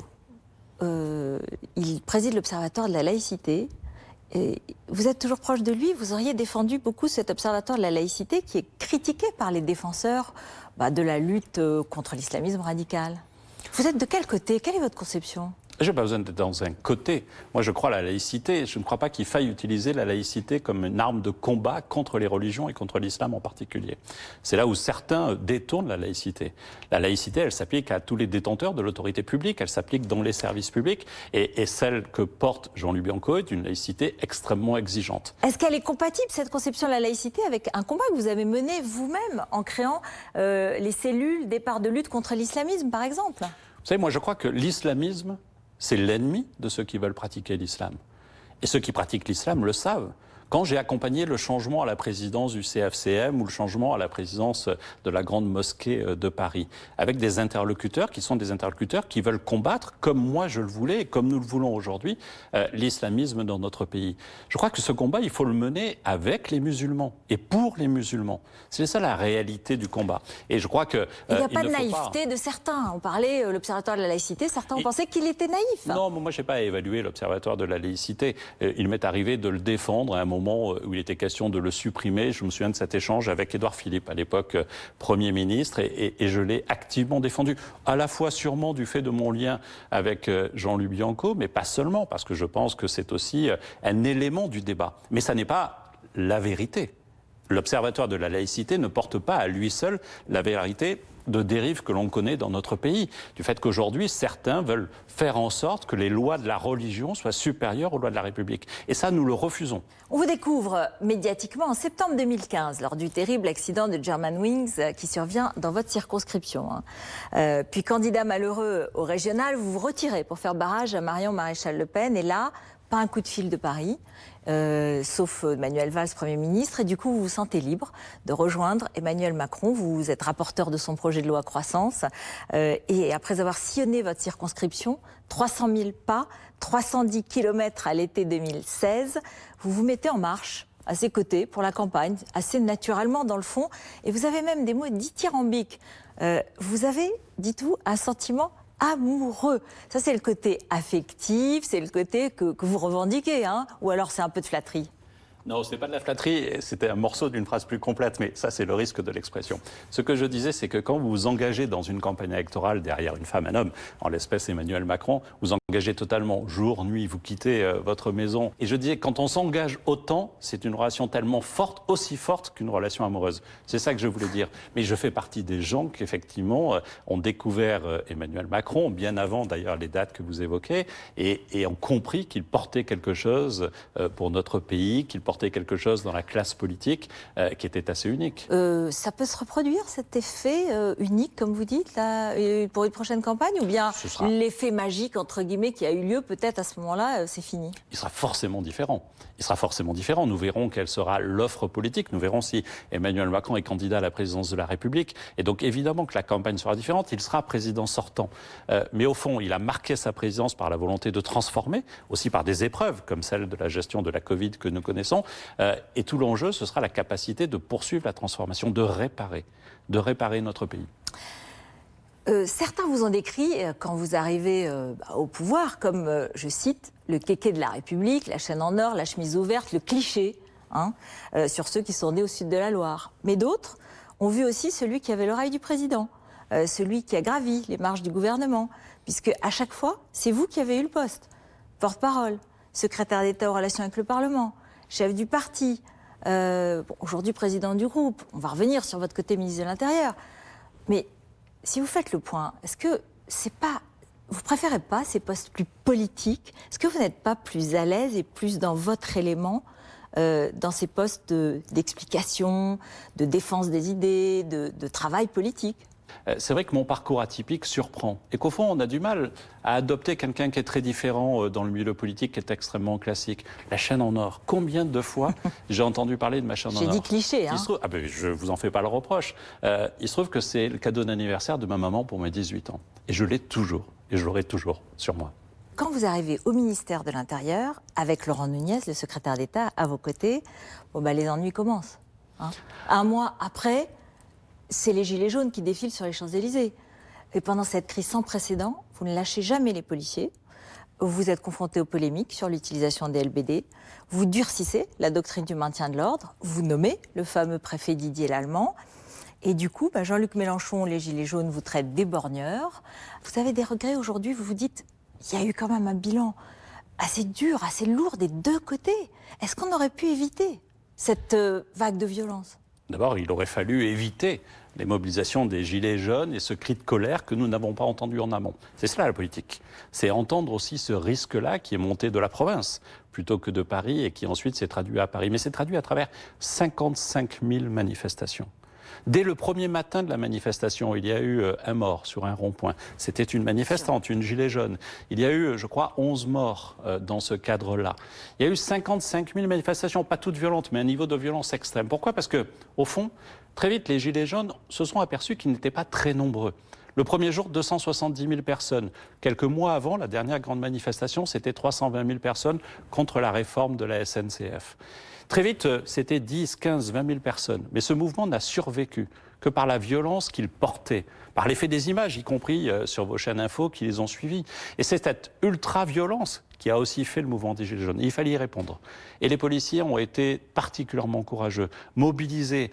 il préside l'Observatoire de la laïcité. Et vous êtes toujours proche de lui, vous auriez défendu beaucoup cet Observatoire de la laïcité qui est critiqué par les défenseurs de la lutte contre l'islamisme radical. Vous êtes de quel côté? Quelle est votre conception? Je n'ai pas besoin d'être dans un côté. Moi, je crois à la laïcité. Je ne crois pas qu'il faille utiliser la laïcité comme une arme de combat contre les religions et contre l'islam en particulier. C'est là où certains détournent la laïcité. La laïcité, elle s'applique à tous les détenteurs de l'autorité publique. Elle s'applique dans les services publics. Et celle que porte Jean-Louis Bianco est une laïcité extrêmement exigeante. Est-ce qu'elle est compatible, cette conception de la laïcité, avec un combat que vous avez mené vous-même en créant les cellules départ de lutte contre l'islamisme, par exemple? Vous savez, moi, je crois que l'islamisme, c'est l'ennemi de ceux qui veulent pratiquer l'islam. Et ceux qui pratiquent l'islam le savent. Quand j'ai accompagné le changement à la présidence du CFCM ou le changement à la présidence de la Grande Mosquée de Paris, avec des interlocuteurs qui sont des interlocuteurs qui veulent combattre, comme moi je le voulais et comme nous le voulons aujourd'hui, l'islamisme dans notre pays. Je crois que ce combat, il faut le mener avec les musulmans et pour les musulmans. C'est ça la réalité du combat. Et je crois que il n'y a pas de naïveté de certains. On parlait l'Observatoire de la laïcité, certains ont pensé qu'il était naïf. Non, moi je n'ai pas évalué l'Observatoire de la laïcité. Il m'est arrivé de le défendre à un moment où il était question de le supprimer. Je me souviens de cet échange avec Édouard Philippe, à l'époque Premier ministre, et je l'ai activement défendu. À la fois sûrement du fait de mon lien avec Jean-Louis Bianco, mais pas seulement, parce que je pense que c'est aussi un élément du débat. Mais ça n'est pas la vérité. L'Observatoire de la laïcité ne porte pas à lui seul la vérité de dérives que l'on connaît dans notre pays, du fait qu'aujourd'hui, certains veulent faire en sorte que les lois de la religion soient supérieures aux lois de la République. Et ça, nous le refusons. On vous découvre médiatiquement en septembre 2015, lors du terrible accident de Germanwings qui survient dans votre circonscription. Puis candidat malheureux au régional, vous vous retirez pour faire barrage à Marion Maréchal Le Pen. Et là, pas un coup de fil de Paris. Sauf Manuel Valls, Premier ministre, et du coup vous vous sentez libre de rejoindre Emmanuel Macron. Vous êtes rapporteur de son projet de loi croissance, et après avoir sillonné votre circonscription, 300 000 pas, 310 km à l'été 2016, vous vous mettez en marche à ses côtés pour la campagne, assez naturellement dans le fond, et vous avez même des mots dithyrambiques. Vous avez, dites-vous, un sentiment amoureux. Ça, c'est le côté affectif, c'est le côté que vous revendiquez, hein? Ou alors c'est un peu de flatterie? Non, ce n'est pas de la flatterie, c'était un morceau d'une phrase plus complète, mais ça, c'est le risque de l'expression. Ce que je disais, c'est que quand vous vous engagez dans une campagne électorale derrière une femme, un homme, en l'espèce Emmanuel Macron, vous engagez totalement, jour, nuit, vous quittez votre maison. Et je disais, quand on s'engage autant, c'est une relation tellement forte, aussi forte qu'une relation amoureuse. C'est ça que je voulais dire. Mais je fais partie des gens qui, effectivement, ont découvert Emmanuel Macron, bien avant d'ailleurs les dates que vous évoquez, et ont compris qu'il portait quelque chose pour notre pays, qu'il portait quelque chose dans la classe politique qui était assez unique. Ça peut se reproduire, cet effet unique, comme vous dites, là, pour une prochaine campagne, ou bien l'effet magique, entre guillemets, qui a eu lieu, peut-être à ce moment-là, c'est fini? Il sera forcément différent. Il sera forcément différent. Nous verrons quelle sera l'offre politique. Nous verrons si Emmanuel Macron est candidat à la présidence de la République. Et donc, évidemment que la campagne sera différente. Il sera président sortant. Mais au fond, il a marqué sa présidence par la volonté de transformer, aussi par des épreuves, comme celle de la gestion de la Covid que nous connaissons. Et tout l'enjeu, ce sera la capacité de poursuivre la transformation, de réparer notre pays. Certains vous ont décrit, quand vous arrivez au pouvoir, comme, je cite, le kéké de la République, la chaîne en or, la chemise ouverte, le cliché, hein, sur ceux qui sont nés au sud de la Loire. Mais d'autres ont vu aussi celui qui avait l'oreille du président, celui qui a gravi les marches du gouvernement, puisque à chaque fois, c'est vous qui avez eu le poste. Porte-parole, secrétaire d'État aux relations avec le Parlement, chef du parti, aujourd'hui président du groupe. On va revenir sur votre côté ministre de l'Intérieur. Mais si vous faites le point, est-ce que c'est pas vous préférez pas ces postes plus politiques? Est-ce que vous n'êtes pas plus à l'aise et plus dans votre élément dans ces postes d'explication, de défense des idées, de travail politique? C'est vrai que mon parcours atypique surprend et qu'au fond, on a du mal à adopter quelqu'un qui est très différent dans le milieu politique, qui est extrêmement classique. La chaîne en or. Combien de fois j'ai entendu parler de ma chaîne en or? J'ai dit cliché, hein. Je vous en fais pas le reproche. Il se trouve que c'est le cadeau d'anniversaire de ma maman pour mes 18 ans. Et je l'ai toujours. Et je l'aurai toujours sur moi. Quand vous arrivez au ministère de l'Intérieur, avec Laurent Nunez, le secrétaire d'État, à vos côtés, les ennuis commencent. Hein. Un mois après, c'est les gilets jaunes qui défilent sur les Champs-Élysées. Et pendant cette crise sans précédent, vous ne lâchez jamais les policiers. Vous êtes confronté aux polémiques sur l'utilisation des LBD. Vous durcissez la doctrine du maintien de l'ordre. Vous nommez le fameux préfet Didier Lallement. Et du coup, Jean-Luc Mélenchon, les gilets jaunes, vous traitent d'éborgneurs. Vous avez des regrets aujourd'hui, vous vous dites, il y a eu quand même un bilan assez dur, assez lourd des deux côtés. Est-ce qu'on aurait pu éviter cette vague de violence? D'abord, il aurait fallu éviter les mobilisations des gilets jaunes et ce cri de colère que nous n'avons pas entendu en amont. C'est cela la politique. C'est entendre aussi ce risque-là qui est monté de la province plutôt que de Paris et qui ensuite s'est traduit à Paris. Mais c'est traduit à travers 55 000 manifestations. Dès le premier matin de la manifestation, il y a eu un mort sur un rond-point. C'était une manifestante, une gilet jaune. Il y a eu, je crois, 11 morts dans ce cadre-là. Il y a eu 55 000 manifestations, pas toutes violentes, mais un niveau de violence extrême. Pourquoi? Parce que, au fond, très vite, les gilets jaunes se sont aperçus qu'ils n'étaient pas très nombreux. Le premier jour, 270 000 personnes. Quelques mois avant, la dernière grande manifestation, c'était 320 000 personnes contre la réforme de la SNCF. Très vite, c'était 10, 15, 20 000 personnes. Mais ce mouvement n'a survécu que par la violence qu'il portait, par l'effet des images, y compris sur vos chaînes info qui les ont suivis. Et c'est cette ultra-violence qui a aussi fait le mouvement des Gilets jaunes. Il fallait y répondre. Et les policiers ont été particulièrement courageux, mobilisés,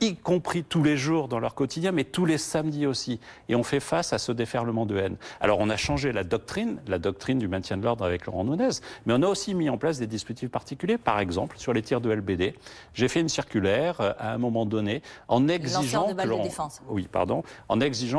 y compris tous les jours dans leur quotidien, mais tous les samedis aussi. Et on fait face à ce déferlement de haine. Alors on a changé la doctrine du maintien de l'ordre avec Laurent Nunez, mais on a aussi mis en place des dispositifs particuliers. Par exemple, sur les tirs de LBD, j'ai fait une circulaire à un moment donné en exigeant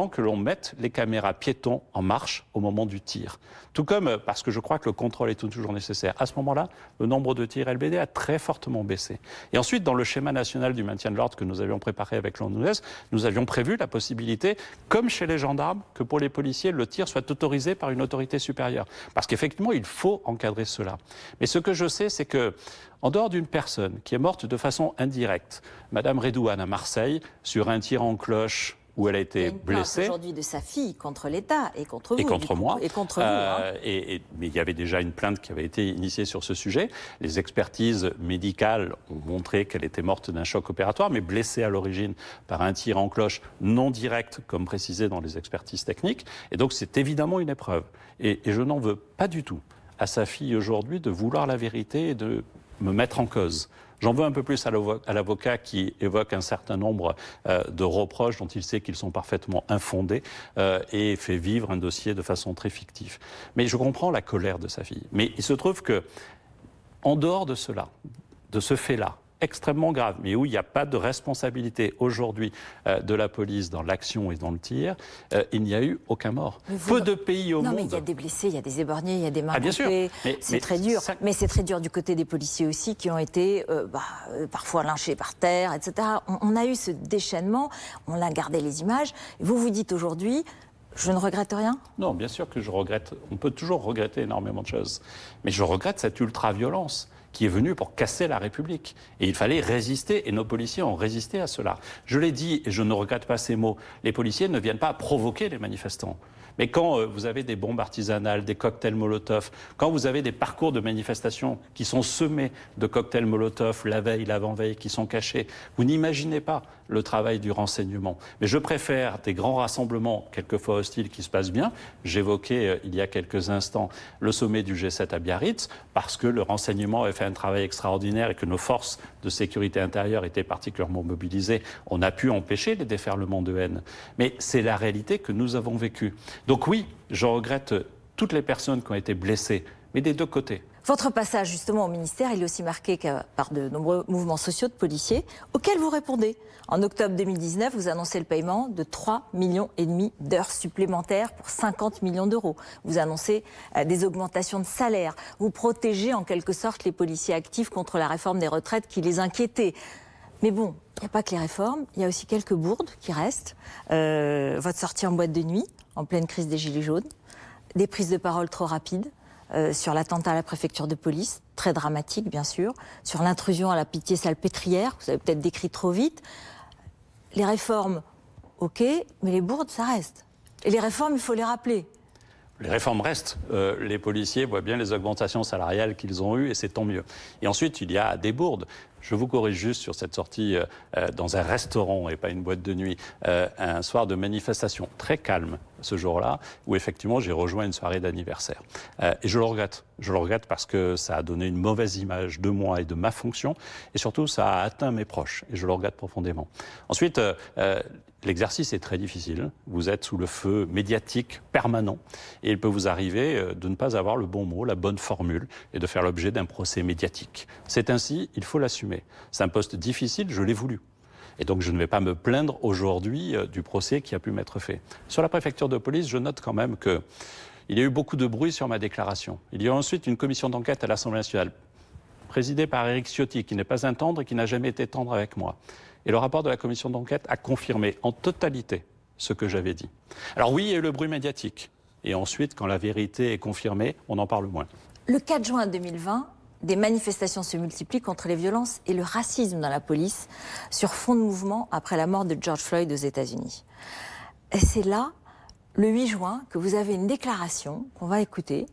que l'on mette les caméras piétons en marche au moment du tir. Tout comme, parce que je crois que le contrôle est toujours nécessaire. À ce moment-là, le nombre de tirs LBD a très fortement baissé. Et ensuite, dans le schéma national du maintien de l'ordre que nous avions préparé avec Laurent Nunez, nous avions prévu la possibilité, comme chez les gendarmes, que pour les policiers, le tir soit autorisé par une autorité supérieure. Parce qu'effectivement, il faut encadrer cela. Mais ce que je sais, c'est que, en dehors d'une personne qui est morte de façon indirecte, Madame Redouane à Marseille, sur un tir en cloche, où elle a été blessée. Aujourd'hui de sa fille contre l'État et contre vous. Et contre moi. Et contre vous. Hein. Mais il y avait déjà une plainte qui avait été initiée sur ce sujet. Les expertises médicales ont montré qu'elle était morte d'un choc opératoire, mais blessée à l'origine par un tir en cloche non direct, comme précisé dans les expertises techniques. Et donc c'est évidemment une épreuve. Et je n'en veux pas du tout à sa fille aujourd'hui de vouloir la vérité et de me mettre en cause. J'en veux un peu plus à l'avocat qui évoque un certain nombre de reproches dont il sait qu'ils sont parfaitement infondés et fait vivre un dossier de façon très fictive. Mais je comprends la colère de sa fille. Mais il se trouve que, en dehors de cela, de ce fait-là, extrêmement grave, mais où il n'y a pas de responsabilité aujourd'hui de la police dans l'action et dans le tir, il n'y a eu aucun mort. Peu de pays au monde... Non, mais il y a des blessés, il y a des éborgnés, il y a des mains bien sûr. C'est très dur. Mais c'est très dur du côté des policiers aussi, qui ont été parfois lynchés par terre, etc. On a eu ce déchaînement, on a gardé les images. Vous vous dites aujourd'hui... Je ne regrette rien? Non, bien sûr que je regrette. On peut toujours regretter énormément de choses. Mais je regrette cette ultra-violence qui est venue pour casser la République. Et il fallait résister, et nos policiers ont résisté à cela. Je l'ai dit, et je ne regrette pas ces mots, les policiers ne viennent pas provoquer les manifestants. Mais quand vous avez des bombes artisanales, des cocktails Molotov, quand vous avez des parcours de manifestation qui sont semés de cocktails Molotov la veille, l'avant-veille, qui sont cachés, vous n'imaginez pas le travail du renseignement. Mais je préfère des grands rassemblements, quelquefois hostiles, qui se passent bien. J'évoquais il y a quelques instants le sommet du G7 à Biarritz, parce que le renseignement avait fait un travail extraordinaire et que nos forces de sécurité intérieure étaient particulièrement mobilisées. On a pu empêcher les déferlements de haine. Mais c'est la réalité que nous avons vécue. Donc oui, je regrette toutes les personnes qui ont été blessées, mais des deux côtés. Votre passage justement au ministère, il est aussi marqué par de nombreux mouvements sociaux de policiers auxquels vous répondez. En octobre 2019, vous annoncez le paiement de 3,5 millions d'heures supplémentaires pour 50 millions d'euros. Vous annoncez des augmentations de salaire. Vous protégez en quelque sorte les policiers actifs contre la réforme des retraites qui les inquiétait. Mais bon, il n'y a pas que les réformes, il y a aussi quelques bourdes qui restent. Votre sortie en boîte de nuit, en pleine crise des Gilets jaunes, des prises de parole trop rapides. Sur l'attentat à la préfecture de police, très dramatique bien sûr, sur l'intrusion à la Pitié-Salpêtrière, vous avez peut-être décrit trop vite. Les réformes, ok, mais les bourdes, ça reste. Et les réformes, il faut les rappeler. Les réformes restent. Les policiers voient bien les augmentations salariales qu'ils ont eues et c'est tant mieux. Et ensuite, il y a des bourdes. Je vous corrige juste sur cette sortie dans un restaurant et pas une boîte de nuit, un soir de manifestation très calme ce jour-là, où effectivement j'ai rejoint une soirée d'anniversaire. Et je le regrette. Je le regrette parce que ça a donné une mauvaise image de moi et de ma fonction, et surtout ça a atteint mes proches, et je le regrette profondément. Ensuite, l'exercice est très difficile. Vous êtes sous le feu médiatique permanent, et il peut vous arriver de ne pas avoir le bon mot, la bonne formule, et de faire l'objet d'un procès médiatique. C'est ainsi, il faut l'assumer. C'est un poste difficile, je l'ai voulu. Et donc je ne vais pas me plaindre aujourd'hui du procès qui a pu m'être fait. Sur la préfecture de police, je note quand même qu'il y a eu beaucoup de bruit sur ma déclaration. Il y a eu ensuite une commission d'enquête à l'Assemblée nationale, présidée par Éric Ciotti, qui n'est pas un tendre et qui n'a jamais été tendre avec moi. Et le rapport de la commission d'enquête a confirmé en totalité ce que j'avais dit. Alors oui, il y a eu le bruit médiatique. Et ensuite, quand la vérité est confirmée, on en parle moins. Le 4 juin 2020, des manifestations se multiplient contre les violences et le racisme dans la police sur fond de mouvement après la mort de George Floyd aux États-Unis. Et c'est là, le 8 juin, que vous avez une déclaration qu'on va écouter,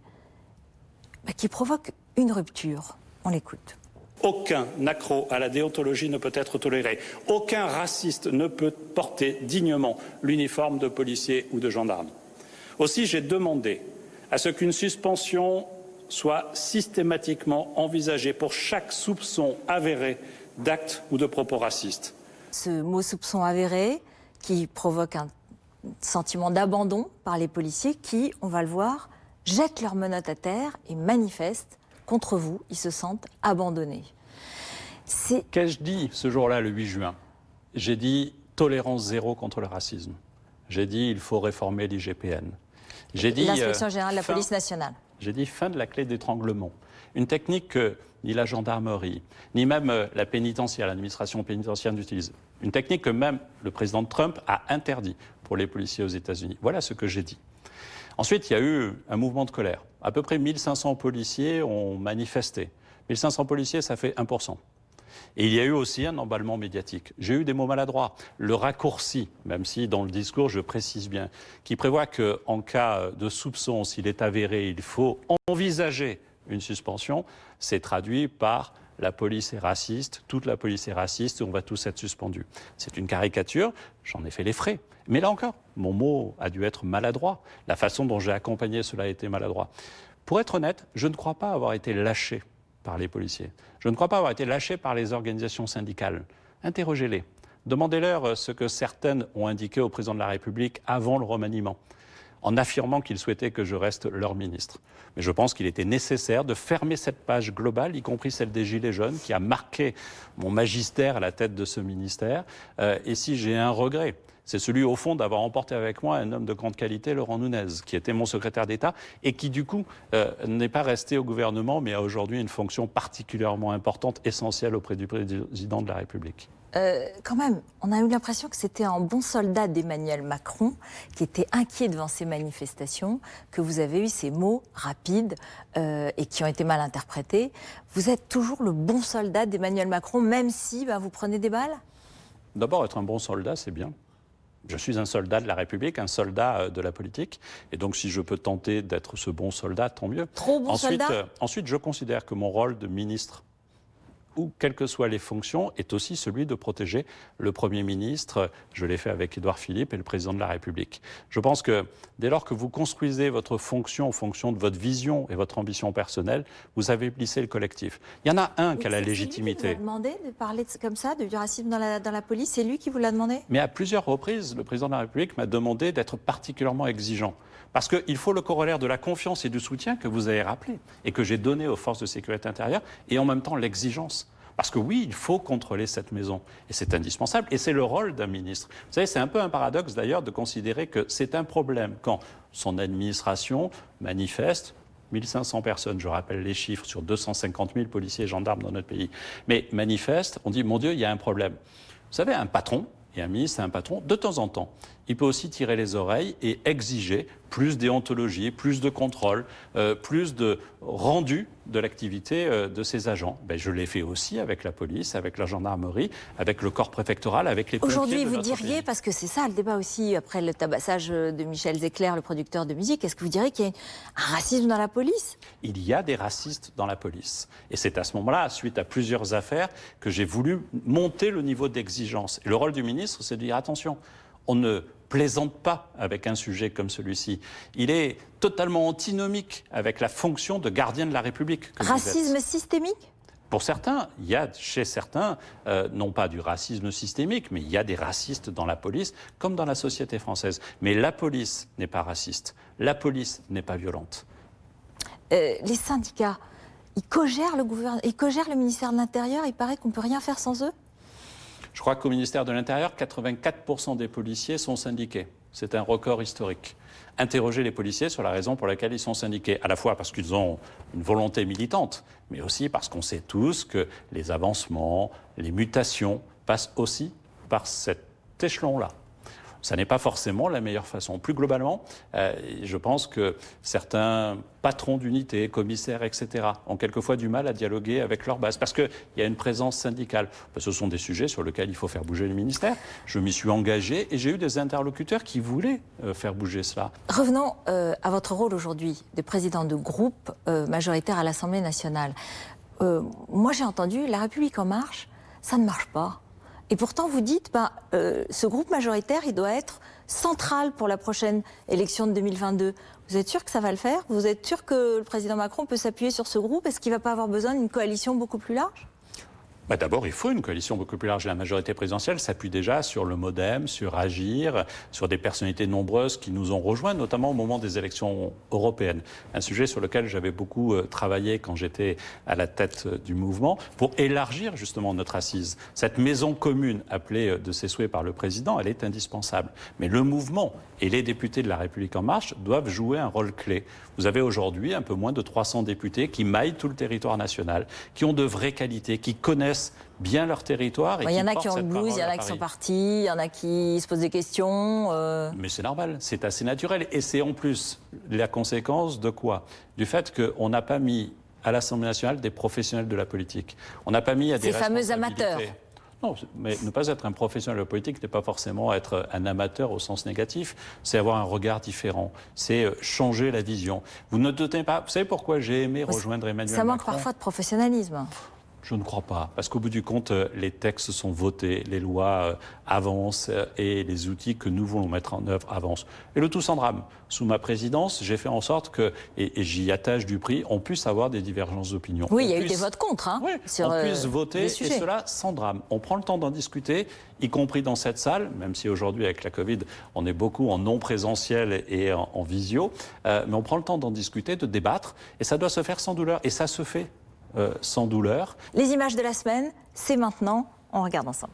qui provoque une rupture. On l'écoute. Aucun accroc à la déontologie ne peut être toléré. Aucun raciste ne peut porter dignement l'uniforme de policier ou de gendarme. Aussi, j'ai demandé à ce qu'une suspension soit systématiquement envisagée pour chaque soupçon avéré d'actes ou de propos racistes. Ce mot soupçon avéré qui provoque un sentiment d'abandon par les policiers qui, on va le voir, jettent leurs menottes à terre et manifestent contre vous. Ils se sentent abandonnés. Qu'ai-je dit ce jour-là, le 8 juin? J'ai dit tolérance zéro contre le racisme. J'ai dit il faut réformer l'IGPN. J'ai dit l'Inspection générale de la police nationale. J'ai dit fin de la clé d'étranglement. Une technique que ni la gendarmerie, ni même la pénitentiaire, l'administration pénitentiaire n'utilise. Une technique que même le président Trump a interdit pour les policiers aux États-Unis. Voilà ce que j'ai dit. Ensuite, il y a eu un mouvement de colère. À peu près 1500 policiers ont manifesté. 1500 policiers, ça fait 1%. Et il y a eu aussi un emballement médiatique. J'ai eu des mots maladroits. Le raccourci, même si dans le discours je précise bien, qui prévoit qu'en cas de soupçon, s'il est avéré, il faut envisager une suspension, c'est traduit par la police est raciste, toute la police est raciste, on va tous être suspendus. C'est une caricature, j'en ai fait les frais. Mais là encore, mon mot a dû être maladroit. La façon dont j'ai accompagné cela a été maladroit. Pour être honnête, je ne crois pas avoir été lâché par les policiers. Je ne crois pas avoir été lâché par les organisations syndicales. Interrogez-les. Demandez-leur ce que certaines ont indiqué au président de la République avant le remaniement, en affirmant qu'ils souhaitaient que je reste leur ministre. Mais je pense qu'il était nécessaire de fermer cette page globale, y compris celle des Gilets jaunes, qui a marqué mon magistère à la tête de ce ministère. Et si j'ai un regret, c'est celui, au fond, d'avoir emporté avec moi un homme de grande qualité, Laurent Nunez, qui était mon secrétaire d'État et qui, du coup, n'est pas resté au gouvernement, mais a aujourd'hui une fonction particulièrement importante, essentielle auprès du président de la République. Quand même, on a eu l'impression que c'était un bon soldat d'Emmanuel Macron qui était inquiet devant ces manifestations, que vous avez eu ces mots rapides et qui ont été mal interprétés. Vous êtes toujours le bon soldat d'Emmanuel Macron, même si vous prenez des balles? D'abord, être un bon soldat, c'est bien. Je suis un soldat de la République, un soldat de la politique. Et donc, si je peux tenter d'être ce bon soldat, tant mieux. Trop bon soldat ? Ensuite, je considère que mon rôle de ministre ou quelles que soient les fonctions, est aussi celui de protéger le Premier ministre. Je l'ai fait avec Édouard Philippe et le Président de la République. Je pense que dès lors que vous construisez votre fonction en fonction de votre vision et votre ambition personnelle, vous affaiblissez le collectif. Il y en a un qui a la légitimité. C'est lui qui vous a demandé de parler comme ça, du racisme dans la police, c'est lui qui vous l'a demandé? Mais à plusieurs reprises, le Président de la République m'a demandé d'être particulièrement exigeant. Parce qu'il faut le corollaire de la confiance et du soutien que vous avez rappelé et que j'ai donné aux forces de sécurité intérieure, et en même temps l'exigence. Parce que oui, il faut contrôler cette maison, et c'est indispensable, et c'est le rôle d'un ministre. Vous savez, c'est un peu un paradoxe d'ailleurs de considérer que c'est un problème quand son administration manifeste, 1500 personnes, je rappelle les chiffres, sur 250 000 policiers et gendarmes dans notre pays, mais manifeste, on dit, mon Dieu, il y a un problème. Vous savez, un patron, et un ministre, c'est un patron, de temps en temps, il peut aussi tirer les oreilles et exiger plus de déontologie, plus de contrôle, plus de rendu de l'activité de ses agents. Ben, je l'ai fait aussi avec la police, avec la gendarmerie, avec le corps préfectoral, avec les pompiers. Aujourd'hui, vous notre diriez, pays. parce que c'est ça le débat aussi, après le tabassage de Michel Zecler, le producteur de musique, est-ce que vous diriez qu'il y a un racisme dans la police? Il y a des racistes dans la police. Et c'est à ce moment-là, suite à plusieurs affaires, que j'ai voulu monter le niveau d'exigence. Et le rôle du ministre, c'est de dire attention, on ne plaisante pas avec un sujet comme celui-ci. Il est totalement antinomique avec la fonction de gardien de la République. Que Racisme systémique? Pour certains, il y a chez certains, non pas du racisme systémique, mais il y a des racistes dans la police, comme dans la société française. Mais la police n'est pas raciste, la police n'est pas violente. Les syndicats, ils cogèrent le ministère de l'Intérieur, il paraît qu'on ne peut rien faire sans eux? Je crois qu'au ministère de l'Intérieur, 84% des policiers sont syndiqués. C'est un record historique. Interrogez les policiers sur la raison pour laquelle ils sont syndiqués, à la fois parce qu'ils ont une volonté militante, mais aussi parce qu'on sait tous que les avancements, les mutations passent aussi par cet échelon-là. Ça n'est pas forcément la meilleure façon. Plus globalement, je pense que certains patrons d'unités, commissaires, etc., ont quelquefois du mal à dialoguer avec leur base, parce qu'il y a une présence syndicale. Ce sont des sujets sur lesquels il faut faire bouger le ministère. Je m'y suis engagé et j'ai eu des interlocuteurs qui voulaient faire bouger cela. Revenons à votre rôle aujourd'hui de président de groupe majoritaire à l'Assemblée nationale. Moi, j'ai entendu La République En Marche, ça ne marche pas. Et pourtant, vous dites, ce groupe majoritaire, il doit être central pour la prochaine élection de 2022. Vous êtes sûr que ça va le faire? Vous êtes sûr que le président Macron peut s'appuyer sur ce groupe? Est-ce qu'il ne va pas avoir besoin d'une coalition beaucoup plus large? D'abord, il faut une coalition beaucoup plus large. La majorité présidentielle s'appuie déjà sur le MoDem, sur Agir, sur des personnalités nombreuses qui nous ont rejoints, notamment au moment des élections européennes. Un sujet sur lequel j'avais beaucoup travaillé quand j'étais à la tête du mouvement, pour élargir justement notre assise. Cette maison commune, appelée de ses souhaits par le président, elle est indispensable. Mais le mouvement et les députés de La République En Marche doivent jouer un rôle clé. Vous avez aujourd'hui un peu moins de 300 députés qui maillent tout le territoire national, qui ont de vraies qualités, qui connaissent bien leur territoire. Il y en a qui ont le blues, il y en a qui sont partis, il y en a qui se posent des questions. Mais c'est normal, c'est assez naturel. Et c'est en plus la conséquence de quoi? Du fait qu'on n'a pas mis à l'Assemblée nationale des professionnels de la politique. On n'a pas mis à des fameux amateurs. Non, mais ne pas être un professionnel de la politique n'est pas forcément être un amateur au sens négatif. C'est avoir un regard différent. C'est changer la vision. Vous ne doutez pas. Vous savez pourquoi j'ai aimé rejoindre Emmanuel Macron? Ça manque parfois de professionnalisme. Je ne crois pas, parce qu'au bout du compte, les textes sont votés, les lois avancent et les outils que nous voulons mettre en œuvre avancent. Et le tout sans drame. Sous ma présidence, j'ai fait en sorte que, et j'y attache du prix, on puisse avoir des divergences d'opinion. Oui, il y a eu des votes contre. Hein, oui, sur, on puisse voter, et cela sans drame. On prend le temps d'en discuter, y compris dans cette salle, même si aujourd'hui, avec la Covid, on est beaucoup en non présentiel et en visio, mais on prend le temps d'en discuter, de débattre, et ça doit se faire sans douleur, et ça se fait. Sans douleur. Les images de la semaine, c'est maintenant. On regarde ensemble.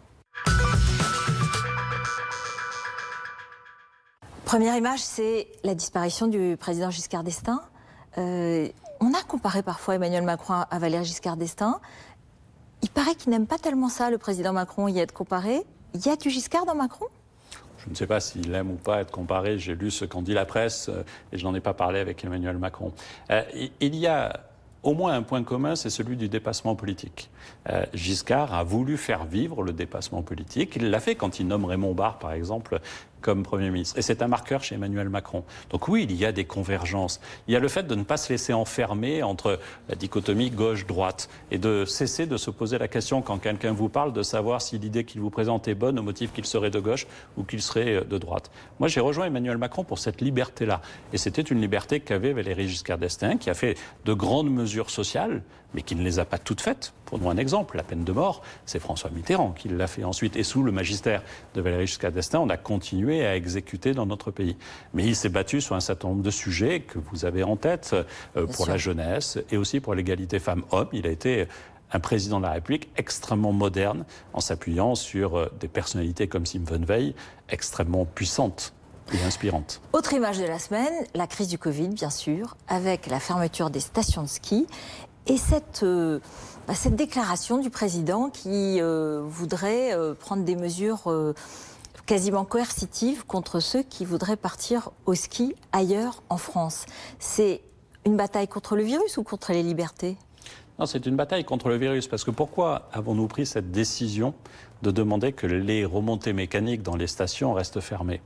Première image, c'est la disparition du président Giscard d'Estaing. On a comparé parfois Emmanuel Macron à Valéry Giscard d'Estaing. Il paraît qu'il n'aime pas tellement ça, le président Macron, y être comparé. Il y a du Giscard dans Macron ? Je ne sais pas s'il aime ou pas être comparé. J'ai lu ce qu'en dit la presse et je n'en ai pas parlé avec Emmanuel Macron. Il y a au moins un point commun, c'est celui du dépassement politique. Giscard a voulu faire vivre le dépassement politique. Il l'a fait quand il nomme Raymond Barre, par exemple, comme Premier ministre. Et c'est un marqueur chez Emmanuel Macron. Donc oui, il y a des convergences. Il y a le fait de ne pas se laisser enfermer entre la dichotomie gauche-droite et de cesser de se poser la question quand quelqu'un vous parle de savoir si l'idée qu'il vous présente est bonne au motif qu'il serait de gauche ou qu'il serait de droite. Moi, j'ai rejoint Emmanuel Macron pour cette liberté-là. Et c'était une liberté qu'avait Valéry Giscard d'Estaing, qui a fait de grandes mesures sociales, mais qui ne les a pas toutes faites. Pour nous, un exemple, la peine de mort, c'est François Mitterrand qui l'a fait ensuite. Et sous le magistère de Valéry Giscard d'Estaing, on a continué à exécuter dans notre pays. Mais il s'est battu sur un certain nombre de sujets que vous avez en tête, pour la jeunesse et aussi pour l'égalité femmes-hommes. Il a été un président de la République extrêmement moderne en s'appuyant sur des personnalités comme Simone Veil, extrêmement puissantes et inspirantes. Autre image de la semaine, la crise du Covid, bien sûr, avec la fermeture des stations de ski et cette déclaration du président qui voudrait prendre des mesures quasiment coercitives contre ceux qui voudraient partir au ski ailleurs en France. C'est une bataille contre le virus ou contre les libertés ? Non, c'est une bataille contre le virus. Parce que pourquoi avons-nous pris cette décision de demander que les remontées mécaniques dans les stations restent fermées ?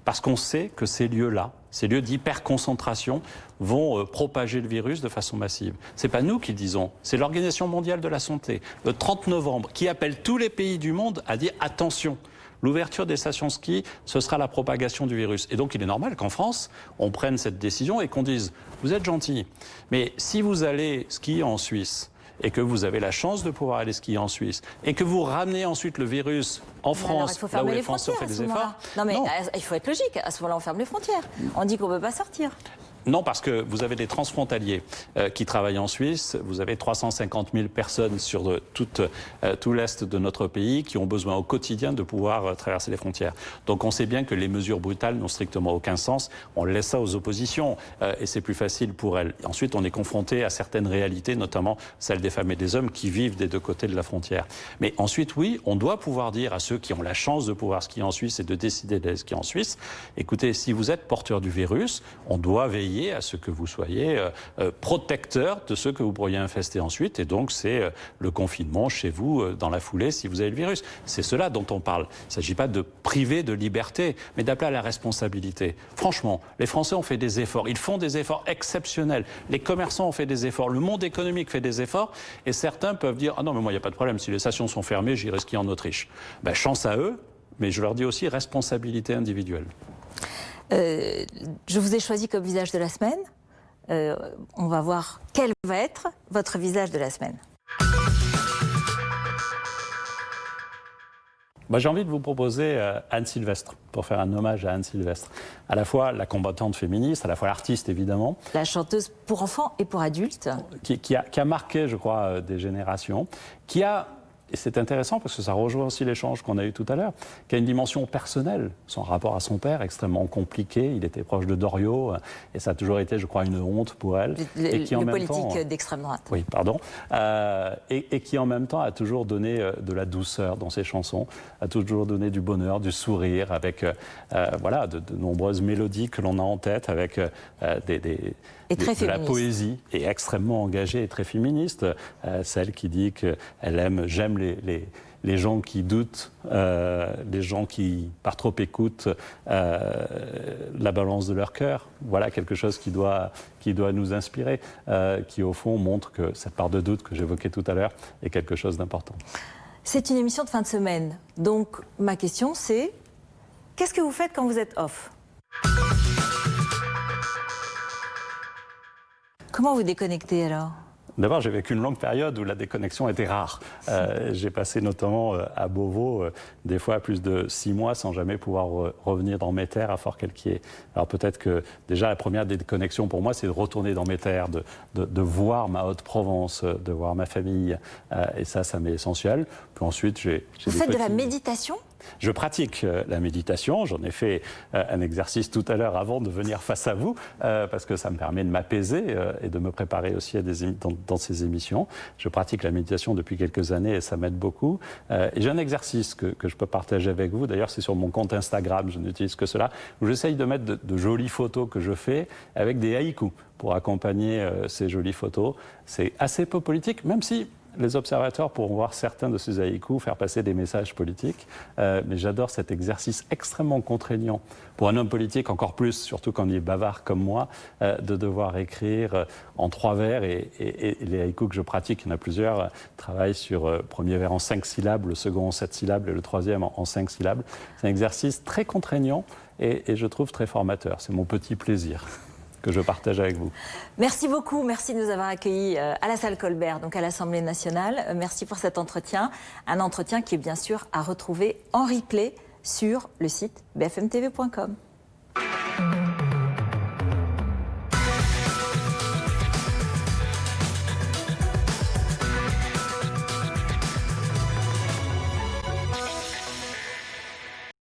Parce qu'on sait que ces lieux-là, ces lieux d'hyperconcentration, vont propager le virus de façon massive. Ce n'est pas nous qui le disons, c'est l'Organisation mondiale de la santé, le 30 novembre, qui appelle tous les pays du monde à dire attention. L'ouverture des stations ski, ce sera la propagation du virus. Et donc il est normal qu'en France, on prenne cette décision et qu'on dise « vous êtes gentils, mais si vous allez skier en Suisse et que vous avez la chance de pouvoir aller skier en Suisse et que vous ramenez ensuite le virus en France, là où les Français ont fait des efforts… Non mais il faut être logique, à ce moment-là on ferme les frontières. On dit qu'on ne peut pas sortir. Non, parce que vous avez des transfrontaliers qui travaillent en Suisse. Vous avez 350 000 personnes sur tout l'est de notre pays qui ont besoin au quotidien de pouvoir traverser les frontières. Donc on sait bien que les mesures brutales n'ont strictement aucun sens. On laisse ça aux oppositions et c'est plus facile pour elles. Ensuite, on est confronté à certaines réalités, notamment celles des femmes et des hommes qui vivent des deux côtés de la frontière. Mais ensuite, oui, on doit pouvoir dire à ceux qui ont la chance de pouvoir skier en Suisse et de décider d'aller skier en Suisse, écoutez, si vous êtes porteur du virus, on doit veiller à ce que vous soyez protecteur de ceux que vous pourriez infester ensuite. Et donc, c'est le confinement chez vous dans la foulée si vous avez le virus. C'est cela dont on parle. Il ne s'agit pas de priver de liberté, mais d'appeler à la responsabilité. Franchement, les Français ont fait des efforts. Ils font des efforts exceptionnels. Les commerçants ont fait des efforts. Le monde économique fait des efforts. Et certains peuvent dire « Ah non, mais moi, il n'y a pas de problème. Si les stations sont fermées, j'irai skier en Autriche. » Ben, chance à eux, mais je leur dis aussi responsabilité individuelle. Je vous ai choisi comme visage de la semaine. On va voir quel va être votre visage de la semaine. J'ai envie de vous proposer Anne Sylvestre, pour faire un hommage à Anne Sylvestre. À la fois la combattante féministe, à la fois l'artiste évidemment. La chanteuse pour enfants et pour adultes. Qui a marqué, je crois, des générations, qui a... Et c'est intéressant parce que ça rejoint aussi l'échange qu'on a eu tout à l'heure, qui a une dimension personnelle. Son rapport à son père, extrêmement compliqué. Il était proche de Doriot et ça a toujours été, je crois, une honte pour elle. Et qui, en même politique d'extrême droite. Oui, pardon. Et qui, en même temps, a toujours donné de la douceur dans ses chansons, a toujours donné du bonheur, du sourire, avec de nombreuses mélodies que l'on a en tête, avec de la poésie, et extrêmement engagée et très féministe. Celle qui dit qu'elle aime, j'aime les gens qui doutent, les gens qui par trop écoutent la balance de leur cœur. Voilà quelque chose qui doit nous inspirer, qui au fond montre que cette part de doute que j'évoquais tout à l'heure est quelque chose d'important. C'est une émission de fin de semaine. Donc ma question c'est, qu'est-ce que vous faites quand vous êtes off ? Comment vous déconnectez alors ? D'abord, j'ai vécu une longue période où la déconnexion était rare. J'ai passé notamment à Beauvau, des fois plus de 6 mois sans jamais pouvoir revenir dans mes terres à Fort-Calquier. Alors peut-être que déjà la première déconnexion pour moi, c'est de retourner dans mes terres, de voir ma Haute-Provence, de voir ma famille. Et ça m'est essentiel. Puis ensuite, Vous faites de la méditation ? Je pratique la méditation, j'en ai fait un exercice tout à l'heure avant de venir face à vous, parce que ça me permet de m'apaiser et de me préparer aussi dans ces émissions. Je pratique la méditation depuis quelques années et ça m'aide beaucoup. Et j'ai un exercice que je peux partager avec vous, d'ailleurs c'est sur mon compte Instagram, je n'utilise que cela, où j'essaye de mettre de jolies photos que je fais avec des haïkus pour accompagner ces jolies photos. C'est assez peu politique, même si Les observateurs pourront voir certains de ces haïkus faire passer des messages politiques, mais j'adore cet exercice extrêmement contraignant pour un homme politique, encore plus, surtout quand il est bavard comme moi, de devoir écrire en 3 vers. Et les haïkus que je pratique, il y en a plusieurs, travaillent sur le premier vers en 5 syllabes, le second en 7 syllabes et le troisième en 5 syllabes. C'est un exercice très contraignant et je trouve très formateur. C'est mon petit plaisir que je partage avec vous. Merci beaucoup, merci de nous avoir accueillis à la salle Colbert, donc à l'Assemblée nationale. Merci pour cet entretien, un entretien qui est bien sûr à retrouver en replay sur le site bfmtv.com.